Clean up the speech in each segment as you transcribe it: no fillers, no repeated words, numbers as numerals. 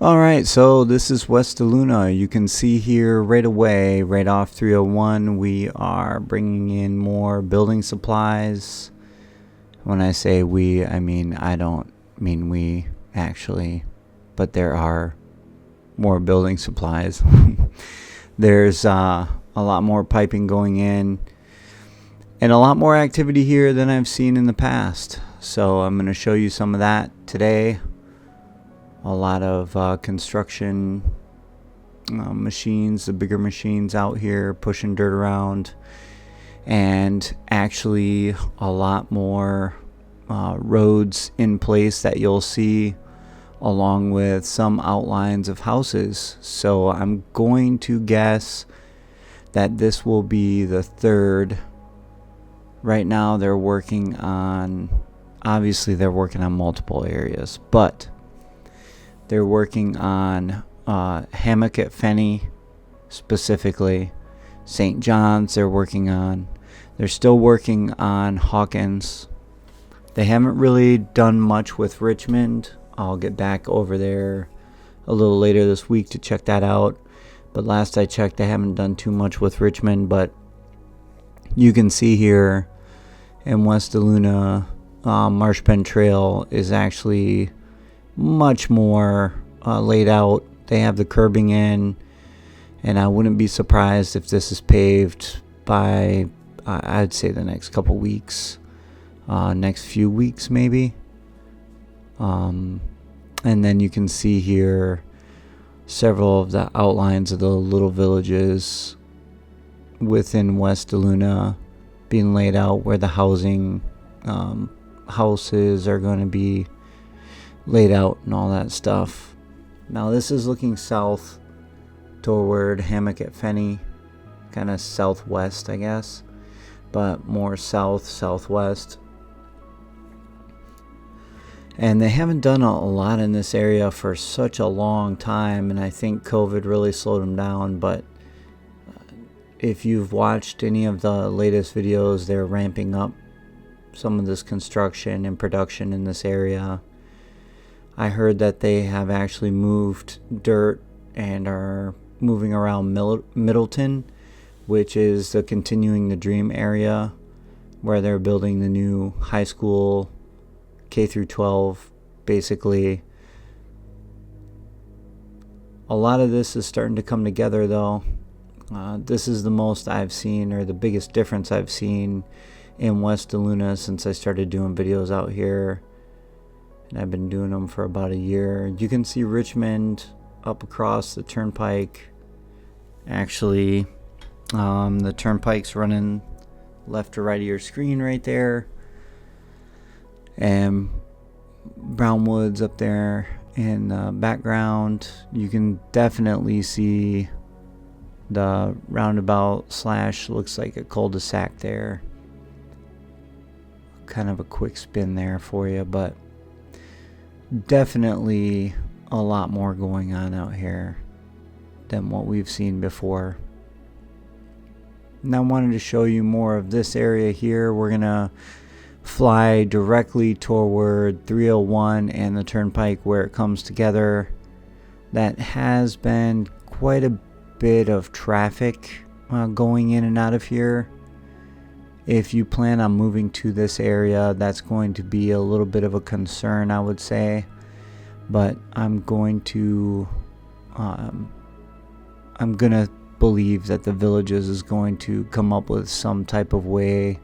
Alright, so this is West DeLuna. You can see here right away, right off 301, we are bringing in more building supplies. When I say we, I don't mean we actually, but there are more building supplies. There's a lot more piping going in and a lot more activity here than I've seen in the past. So I'm going to show you some of that today. A lot of construction machines, the bigger machines out here pushing dirt around, and actually a lot more roads in place that you'll see, along with some outlines of houses. So I'm going to guess that this will be the third. Right now they're working on, obviously they're working on multiple areas, but they're working on Hammock at Fenny specifically. St. John's they're working on. They're still working on Hawkins. They haven't really done much with Richmond. I'll get back over there a little later this week to check that out. But last I checked, they haven't done too much with Richmond. But you can see here in West DeLuna, Marsh Bend Trail is actually much more laid out. They have the curbing in, and I wouldn't be surprised if this is paved by I'd say the next couple weeks, next few weeks maybe. And then you can see here several of the outlines of the little villages within West DeLuna being laid out, where the housing houses are going to be laid out and all that stuff. Now this is looking south toward Hammock at Fenny, kind of southwest I guess, but more southwest. And they haven't done a lot in this area for such a long time, and I think COVID really slowed them down. But if you've watched any of the latest videos, they're ramping up some of this construction and production in this area. I heard that they have actually moved dirt and are moving around Middleton, which is the Continuing the Dream area, where they're building the new high school, K through 12, basically. A lot of this is starting to come together though. This is the most I've seen, or the biggest difference I've seen in West DeLuna since I started doing videos out here. And I've been doing them for about a year. You can see Richmond up across the turnpike. Actually, the turnpike's running left to right of your screen right there. And Brownwood's up there in the background. You can definitely see the roundabout / looks like a cul-de-sac there. Kind of a quick spin there for you, but definitely a lot more going on out here than what we've seen before. Now I wanted to show you more of this area here. We're gonna fly directly toward 301 and the turnpike where it comes together. That has been quite a bit of traffic going in and out of here. If you plan on moving to this area, that's going to be a little bit of a concern, I would say. But I'm going to believe that the Villages is going to come up with some type of way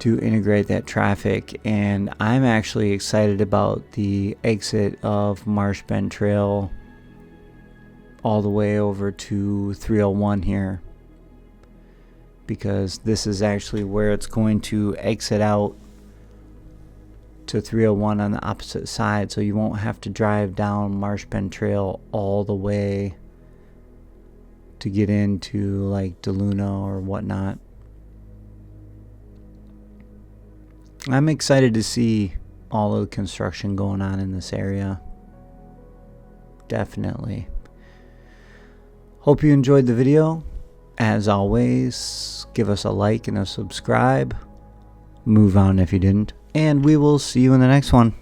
to integrate that traffic. And I'm actually excited about the exit of Marsh Bend Trail all the way over to 301 here, because this is actually where it's going to exit out to 301 on the opposite side, so you won't have to drive down Marsh Bend Trail all the way to get into like DeLuna or whatnot. I'm excited to see all of the construction going on in this area. Definitely. Hope you enjoyed the video. As always, give us a like and a subscribe. Move on if you didn't. And we will see you in the next one.